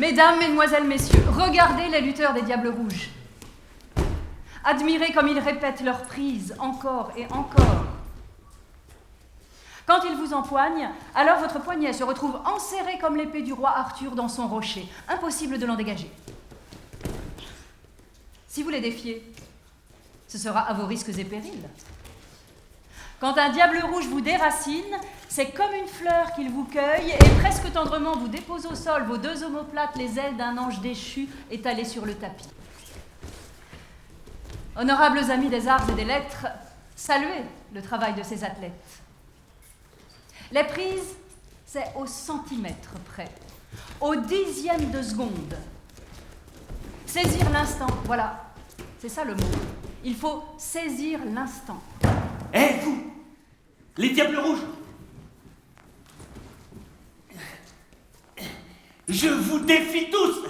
Mesdames, mesdemoiselles, messieurs, regardez les lutteurs des Diables Rouges. Admirez comme ils répètent leur prise encore et encore. Quand ils vous empoignent, alors votre poignet se retrouve enserré comme l'épée du roi Arthur dans son rocher. Impossible de l'en dégager. Si vous les défiez, ce sera à vos risques et périls. Quand un diable rouge vous déracine, c'est comme une fleur qu'il vous cueille et presque tendrement vous dépose au sol vos deux omoplates, les ailes d'un ange déchu étalées sur le tapis. Honorables amis des arts et des lettres, saluez le travail de ces athlètes. Les prises, c'est au centimètre près, au dixième de seconde. Saisir l'instant, voilà, c'est ça le mot. Il faut saisir l'instant. Hé, vous, les Diables Rouges, je vous défie tous.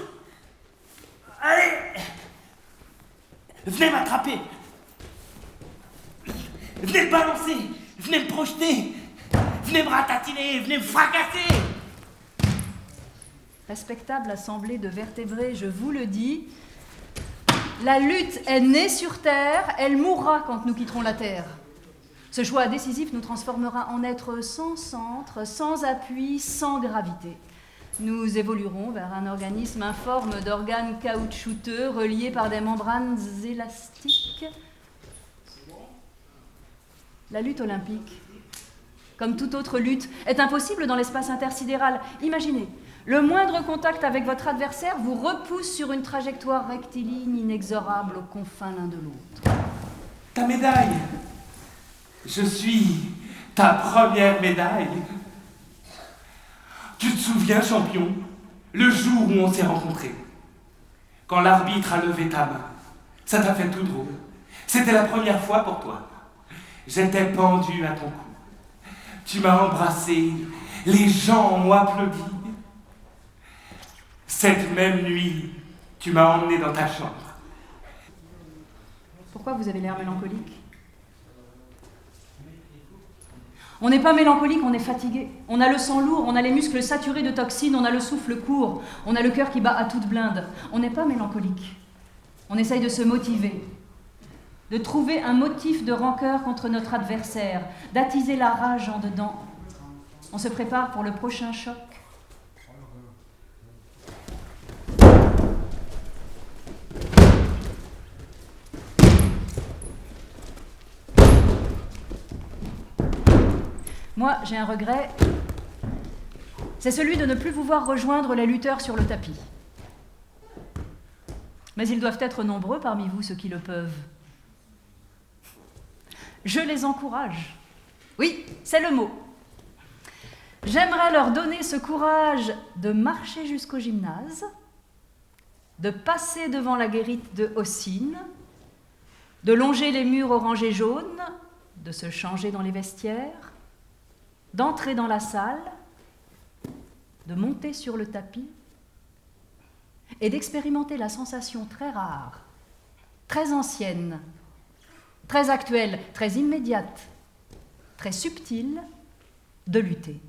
Allez, venez m'attraper. Venez me balancer, venez me projeter, venez me ratatiner, venez me fracasser. Respectable assemblée de vertébrés, je vous le dis, la lutte est née sur terre, elle mourra quand nous quitterons la terre. Ce choix décisif nous transformera en êtres sans centre, sans appui, sans gravité. Nous évoluerons vers un organisme informe d'organes caoutchouteux reliés par des membranes élastiques. La lutte olympique, comme toute autre lutte, est impossible dans l'espace intersidéral. Imaginez, le moindre contact avec votre adversaire vous repousse sur une trajectoire rectiligne inexorable aux confins l'un de l'autre. Ta médaille. Je suis ta première médaille. Tu te souviens, champion, le jour où on s'est rencontrés, quand l'arbitre a levé ta main, ça t'a fait tout drôle. C'était la première fois pour toi. J'étais pendu à ton cou. Tu m'as embrassé, les gens m'ont applaudi. Cette même nuit, tu m'as emmené dans ta chambre. Pourquoi vous avez l'air mélancolique ? On n'est pas mélancolique, on est fatigué. On a le sang lourd, on a les muscles saturés de toxines, on a le souffle court, on a le cœur qui bat à toute blinde. On n'est pas mélancolique. On essaye de se motiver, de trouver un motif de rancœur contre notre adversaire, d'attiser la rage en dedans. On se prépare pour le prochain choc. Moi, j'ai un regret, c'est celui de ne plus vous voir rejoindre les lutteurs sur le tapis. Mais ils doivent être nombreux parmi vous, ceux qui le peuvent. Je les encourage. Oui, c'est le mot. J'aimerais leur donner ce courage de marcher jusqu'au gymnase, de passer devant la guérite de Haussine, de longer les murs orangés et jaunes, de se changer dans les vestiaires, d'entrer dans la salle, de monter sur le tapis et d'expérimenter la sensation très rare, très ancienne, très actuelle, très immédiate, très subtile de lutter.